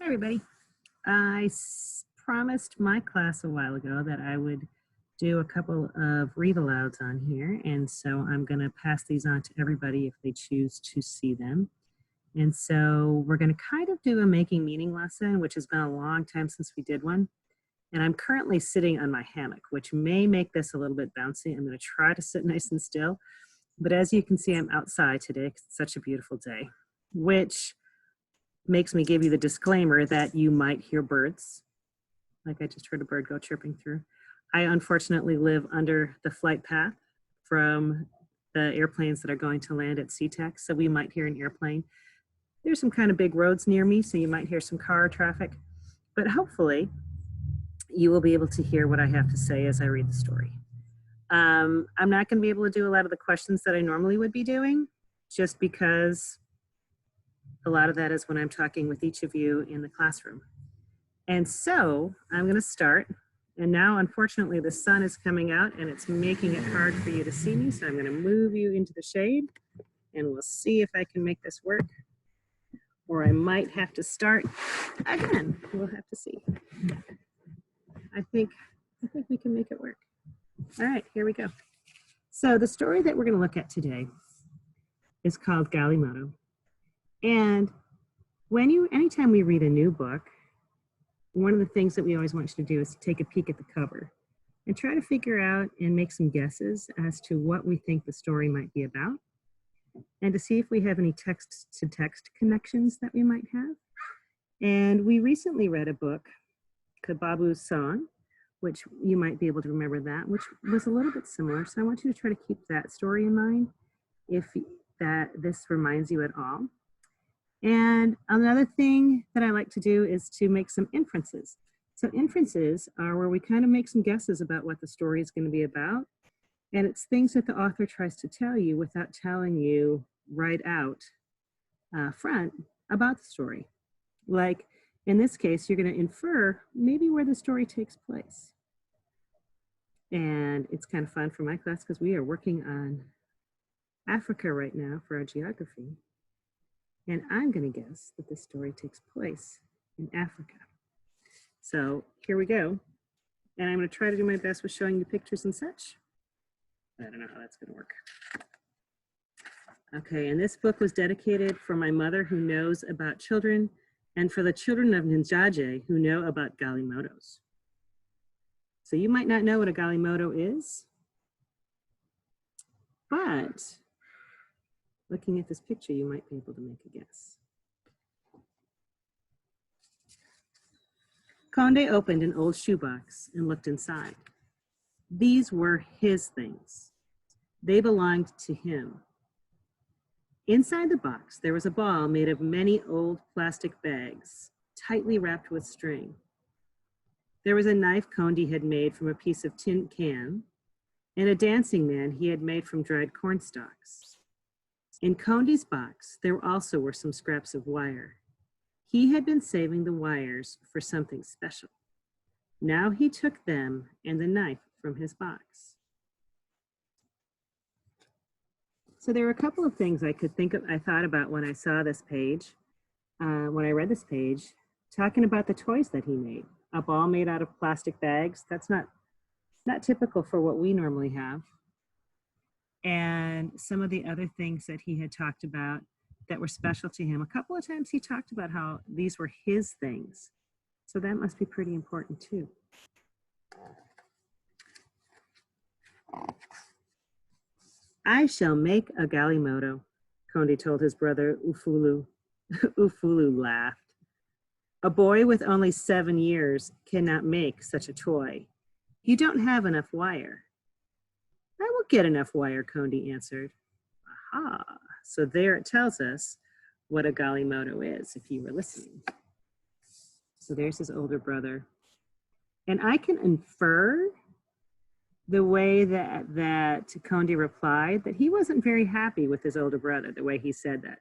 Hi, everybody. I promised my class a while ago that I would do a couple of read alouds on here, and so I'm going to pass these on to everybody if they choose to see them. And so we're going to kind of do a making meaning lesson, which has been a long time since we did one. And I'm currently sitting on my hammock, which may make this a little bit bouncy. I'm going to try to sit nice and still. But as you can see, I'm outside today because it's such a beautiful day, which makes me give you the disclaimer that you might hear birds. Like I just heard a bird go chirping through. I unfortunately live under the flight path from the airplanes that are going to land at SeaTac, so we might hear an airplane. There's some kind of big roads near me, so you might hear some car traffic, but hopefully you will be able to hear what I have to say as I read the story. I'm not going to be able to do a lot of the questions that I normally would be doing, just because a lot of that is when I'm talking with each of you in the classroom. And so I'm going to start. And now, unfortunately, the sun is coming out and it's making it hard for you to see me. So I'm going to move you into the shade and we'll see if I can make this work. Or I might have to start again. We'll have to see. I think we can make it work. All right, here we go. So the story that we're going to look at today is called Galimoto. And anytime we read a new book, one of the things that we always want you to do is to take a peek at the cover and try to figure out and make some guesses as to what we think the story might be about, and to see if we have any text-to-text connections that we might have. And we recently read a book, Kababu's Song, which you might be able to remember that, which was a little bit similar. So I want you to try to keep that story in mind if this reminds you at all. And another thing that I like to do is to make some inferences. So inferences are where we kind of make some guesses about what the story is going to be about. And it's things that the author tries to tell you without telling you right out front about the story. Like in this case, you're going to infer maybe where the story takes place. And it's kind of fun for my class because we are working on Africa right now for our geography. And I'm going to guess that this story takes place in Africa. So here we go. And I'm going to try to do my best with showing you pictures and such. I don't know how that's going to work. Okay, and this book was dedicated for my mother who knows about children and for the children of Ninjaje who know about Galimotos. So you might not know what a Galimoto is, but looking at this picture, you might be able to make a guess. Conde opened an old shoebox and looked inside. These were his things. They belonged to him. Inside the box, there was a ball made of many old plastic bags, tightly wrapped with string. There was a knife Conde had made from a piece of tin can, and a dancing man he had made from dried corn stalks. In Conde's box, there also were some scraps of wire. He had been saving the wires for something special. Now he took them and the knife from his box. So there were a couple of things I thought about when I saw this page, when I read this page, talking about the toys that he made. A ball made out of plastic bags. That's not typical for what we normally have. And some of the other things that he had talked about that were special to him. A couple of times he talked about how these were his things. So that must be pretty important too. I shall make a Galimoto, Conde told his brother Ufulu. Ufulu laughed. A boy with only 7 years cannot make such a toy. You don't have enough wire. I will get enough wire, Conde answered. Aha, so there it tells us what a Galimoto is, if you were listening. So there's his older brother. And I can infer the way that Conde replied that he wasn't very happy with his older brother, the way he said that.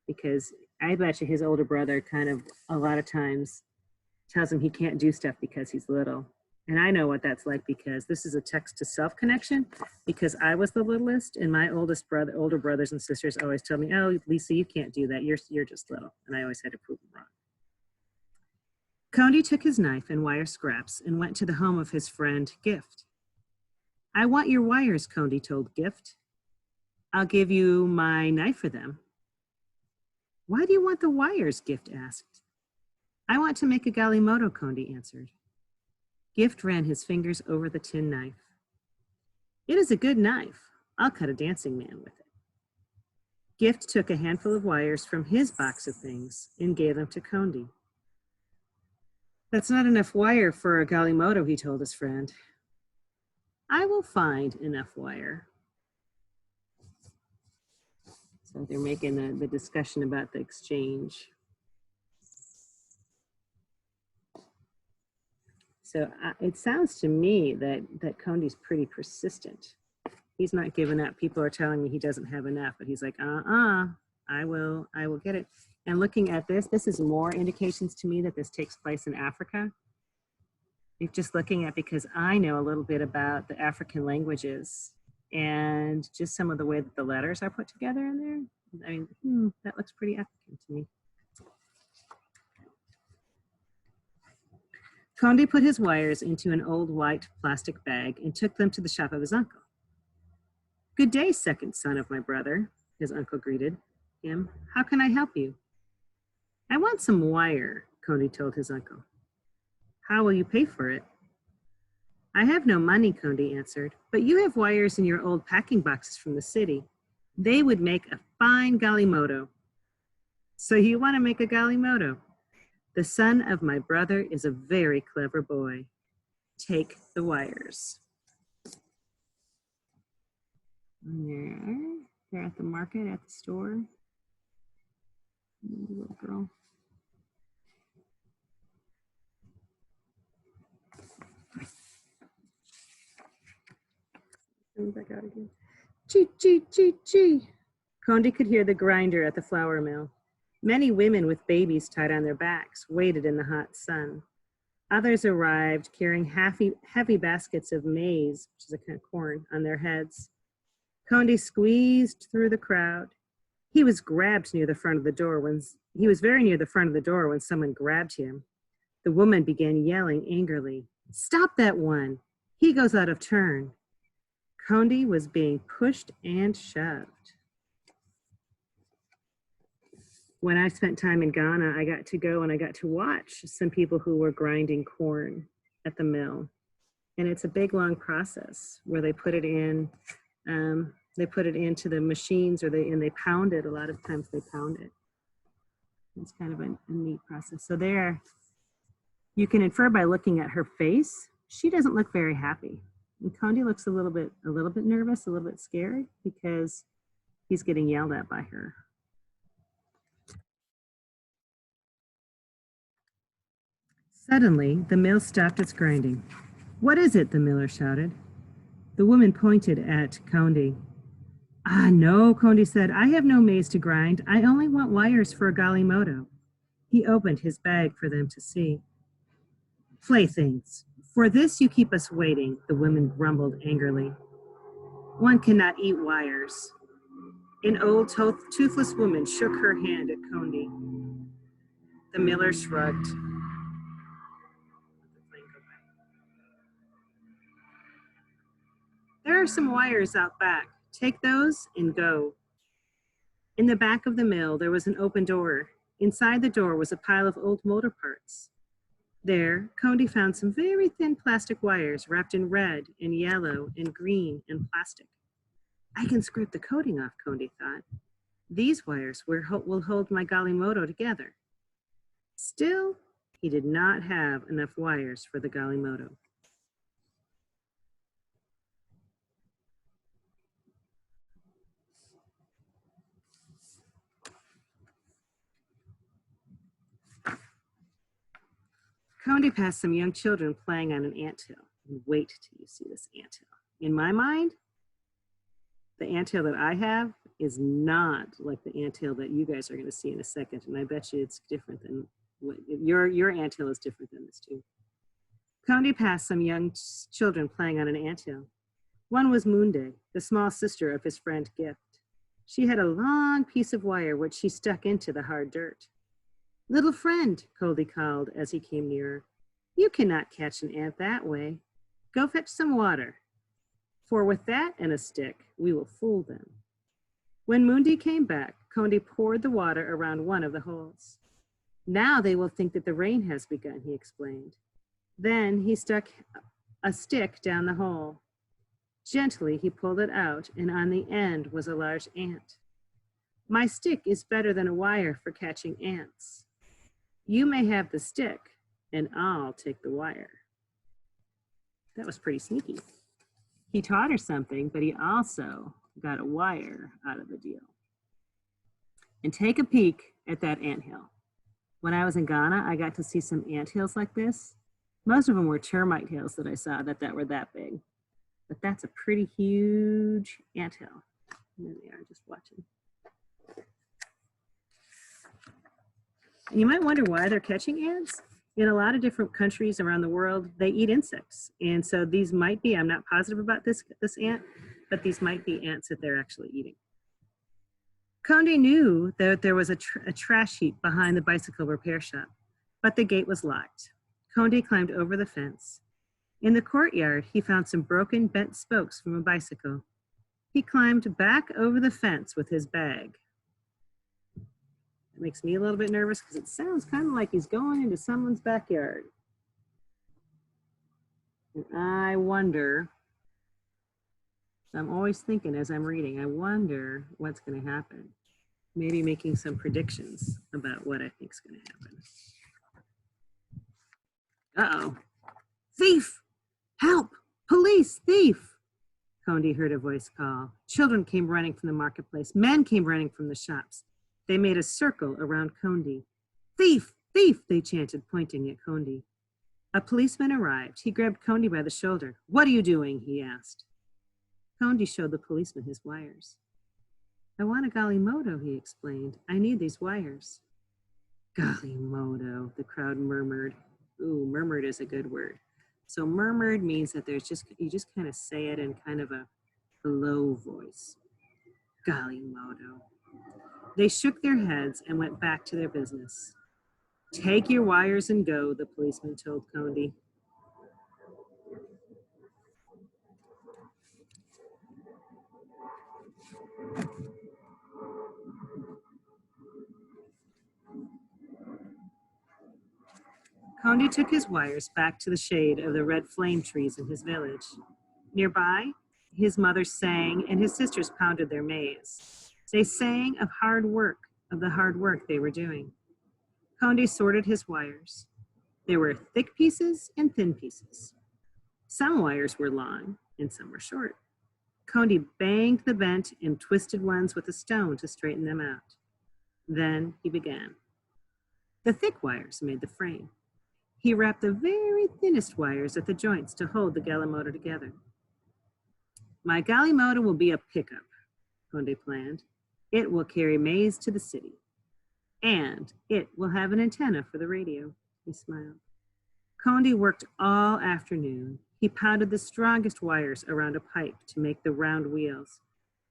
Because I bet you his older brother kind of a lot of times tells him he can't do stuff because he's little. And I know what that's like because this is a text-to-self connection because I was the littlest and my older brothers and sisters always told me, oh, Lisa, you can't do that. You're just little. And I always had to prove them wrong. Condi took his knife and wire scraps and went to the home of his friend Gift. I want your wires, Condi told Gift. I'll give you my knife for them. Why do you want the wires? Gift asked. I want to make a Galimoto, Condi answered. Gift ran his fingers over the tin knife. It is a good knife. I'll cut a dancing man with it. Gift took a handful of wires from his box of things and gave them to Condi. That's not enough wire for a Galimoto, he told his friend. I will find enough wire. So they're making the discussion about the exchange. So it sounds to me that Condi's pretty persistent. He's not giving up. People are telling me he doesn't have enough, but he's like, I will get it. And looking at this is more indications to me that this takes place in Africa. Just looking at, because I know a little bit about the African languages and just some of the way that the letters are put together in there. I mean, that looks pretty African to me. Condi put his wires into an old white plastic bag and took them to the shop of his uncle. Good day, second son of my brother, his uncle greeted him. How can I help you? I want some wire, Condi told his uncle. How will you pay for it? I have no money, Condi answered, but you have wires in your old packing boxes from the city. They would make a fine Galimoto. So you want to make a Galimoto? The son of my brother is a very clever boy. Take the wires. They're at the market, at the store. Little girl. Back out again. Chee, chee, chee, chee. Condi could hear the grinder at the flour mill. Many women with babies tied on their backs waited in the hot sun. Others arrived carrying heavy baskets of maize, which is a kind of corn, on their heads. Condi squeezed through the crowd. He was grabbed near the front of the door he was very near the front of the door when someone grabbed him. The woman began yelling angrily, "Stop that one! He goes out of turn." Condi was being pushed and shoved. When I spent time in Ghana, I got to go and I got to watch some people who were grinding corn at the mill. And it's a big, long process where they put it in, they put it into the machines and they pound it. A lot of times they pound it. It's kind of a neat process. So there, you can infer by looking at her face, she doesn't look very happy. And Condi looks a little bit nervous, a little bit scared because he's getting yelled at by her. Suddenly, the mill stopped its grinding. What is it? The miller shouted. The woman pointed at Condi. Ah, no, Condi said. I have no maize to grind. I only want wires for a Galimoto. He opened his bag for them to see. Playthings. For this you keep us waiting, the woman grumbled angrily. One cannot eat wires. An old toothless woman shook her hand at Condi. The miller shrugged. There are some wires out back. Take those and go. In the back of the mill, there was an open door. Inside the door was a pile of old motor parts. There, Condi found some very thin plastic wires wrapped in red and yellow and green and plastic. I can scrape the coating off, Condi thought. These wires will hold my Galimoto together. Still, he did not have enough wires for the Galimoto. Condi passed some young children playing on an anthill. Wait till you see this anthill. In my mind, the anthill that I have is not like the anthill that you guys are going to see in a second, and I bet you it's different than what your anthill is different than this too. Condi passed some young children playing on an anthill. One was Munde, the small sister of his friend Gift. She had a long piece of wire which she stuck into the hard dirt. Little friend, Coldie called as he came nearer, you cannot catch an ant that way. Go fetch some water, for with that and a stick we will fool them. When Mundi came back, Condi poured the water around one of the holes. Now they will think that the rain has begun, he explained. Then he stuck a stick down the hole. Gently he pulled it out, and on the end was a large ant. My stick is better than a wire for catching ants. You may have the stick, and I'll take the wire. That was pretty sneaky. He taught her something, but he also got a wire out of the deal. And take a peek at that anthill. When I was in Ghana, I got to see some anthills like this. Most of them were termite hills that I saw that were that big. But that's a pretty huge anthill. And there they are, just watching. And you might wonder why they're catching ants. In a lot of different countries around the world, they eat insects. And so these might be, I'm not positive about this ant, but these might be ants that they're actually eating. Condi knew that there was a trash heap behind the bicycle repair shop, but the gate was locked. Condi climbed over the fence. In the courtyard, he found some broken, bent spokes from a bicycle. He climbed back over the fence with his bag. It makes me a little bit nervous because it sounds kind of like he's going into someone's backyard. And I wonder, I'm always thinking as I'm reading, I wonder what's going to happen. Maybe making some predictions about what I think is going to happen. Uh-oh. Thief! Help! Police! Thief! Condi heard a voice call. Children came running from the marketplace. Men came running from the shops. They made a circle around Condi. Thief! Thief! They chanted, pointing at Condi. A policeman arrived. He grabbed Condi by the shoulder. What are you doing? He asked. Condi showed the policeman his wires. I want a Galimoto, he explained. I need these wires. Galimoto, the crowd murmured. Ooh, murmured is a good word. So murmured means that you just kind of say it in kind of a low voice. Galimoto. They shook their heads and went back to their business. Take your wires and go, the policeman told Condi. Condi took his wires back to the shade of the red flame trees in his village. Nearby, his mother sang and his sisters pounded their maize. They sang of the hard work they were doing. Condi sorted his wires. There were thick pieces and thin pieces. Some wires were long and some were short. Condi banged the bent and twisted ones with a stone to straighten them out. Then he began. The thick wires made the frame. He wrapped the very thinnest wires at the joints to hold the Galimoto together. My Galimoto will be a pickup, Condi planned. It will carry maize to the city. And it will have an antenna for the radio, he smiled. Condi worked all afternoon. He pounded the strongest wires around a pipe to make the round wheels,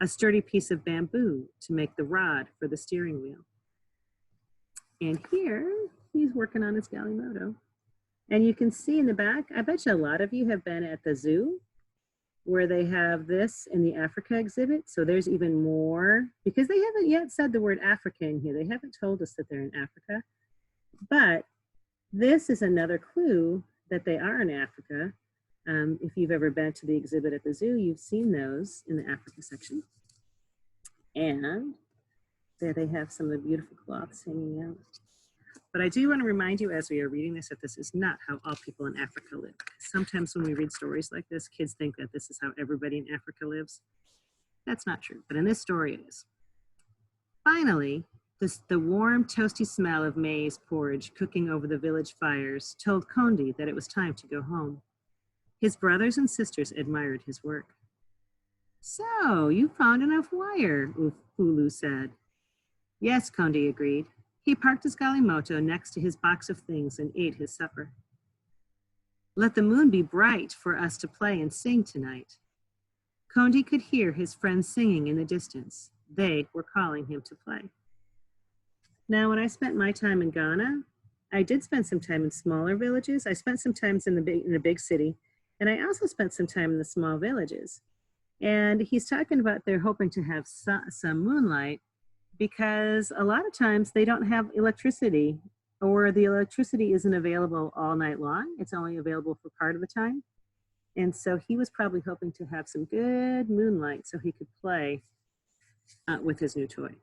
a sturdy piece of bamboo to make the rod for the steering wheel. And here, he's working on his Galimoto. And you can see in the back, I bet you a lot of you have been at the zoo where they have this in the Africa exhibit. So there's even more, because they haven't yet said the word Africa in here. They haven't told us that they're in Africa. But this is another clue that they are in Africa. If you've ever been to the exhibit at the zoo, you've seen those in the Africa section. And there they have some of the beautiful cloths hanging out. But I do want to remind you as we are reading this that this is not how all people in Africa live. Sometimes when we read stories like this, kids think that this is how everybody in Africa lives. That's not true, but in this story it is. Finally, the warm, toasty smell of maize porridge cooking over the village fires told Condi that it was time to go home. His brothers and sisters admired his work. So, you found enough wire, Ufulu said. Yes, Condi agreed. He parked his Galimoto next to his box of things and ate his supper. Let the moon be bright for us to play and sing tonight. Condi could hear his friends singing in the distance. They were calling him to play. Now, when I spent my time in Ghana, I did spend some time in smaller villages. I spent some time in the big city, and I also spent some time in the small villages. And he's talking about they're hoping to have some moonlight because a lot of times they don't have electricity, or the electricity isn't available all night long. It's only available for part of the time. And so he was probably hoping to have some good moonlight so he could play with his new toy.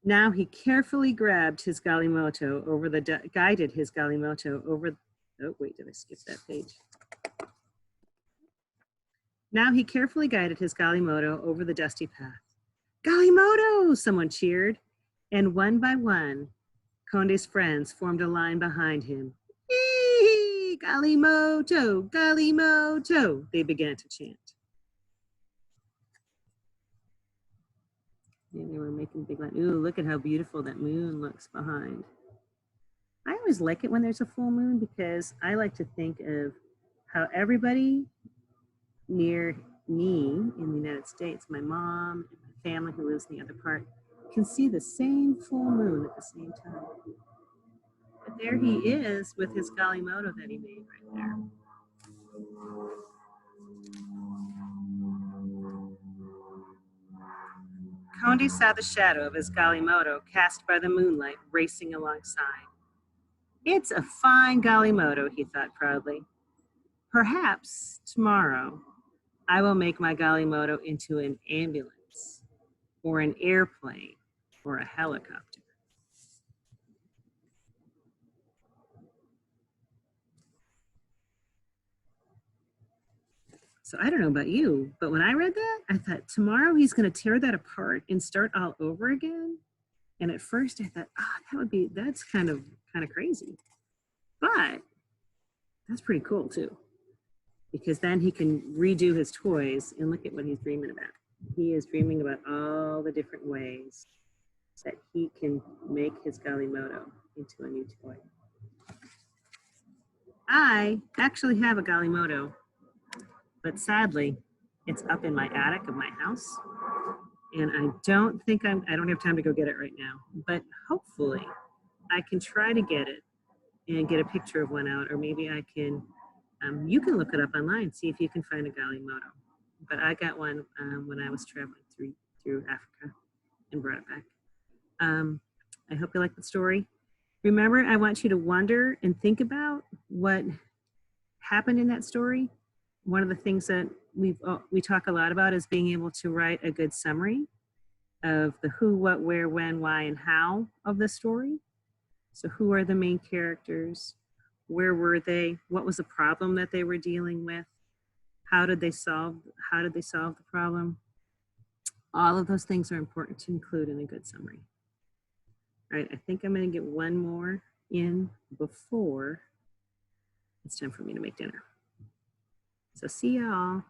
Now he carefully grabbed his Galimoto over the, guided his Galimoto over, oh wait, did I skip that page? Now he carefully guided his Galimoto over the dusty path. Galimoto, someone cheered. And one by one, Conde's friends formed a line behind him. Yee, Galimoto, Galimoto, they began to chant. And they were making big line. Ooh, look at how beautiful that moon looks behind. I always like it when there's a full moon because I like to think of how everybody near me in the United States, my mom and my family who lives in the other part, can see the same full moon at the same time. But there he is with his Galimoto that he made right there. Conde saw the shadow of his Galimoto cast by the moonlight racing alongside. It's a fine Galimoto, he thought proudly. Perhaps tomorrow I will make my Galimoto into an ambulance or an airplane or a helicopter. So I don't know about you, but when I read that, I thought tomorrow he's going to tear that apart and start all over again. And at first I thought, that's kind of crazy. But that's pretty cool too, because then he can redo his toys and look at what he's dreaming about. He is dreaming about all the different ways that he can make his Galimoto into a new toy. I actually have a Galimoto, but sadly, it's up in my attic of my house. And I don't have time to go get it right now, but hopefully I can try to get it and get a picture of one out, or maybe I can, you can look it up online, see if you can find a Galimoto. But I got one when I was traveling through Africa and brought it back. I hope you like the story. Remember, I want you to wonder and think about what happened in that story. One of the things that we talk a lot about is being able to write a good summary of the who, what, where, when, why, and how of the story. So who are the main characters? Where were they? What was the problem that they were dealing with? How did they solve the problem? All of those things are important to include in a good summary. All right, I think I'm going to get one more in before it's time for me to make dinner. So see y'all.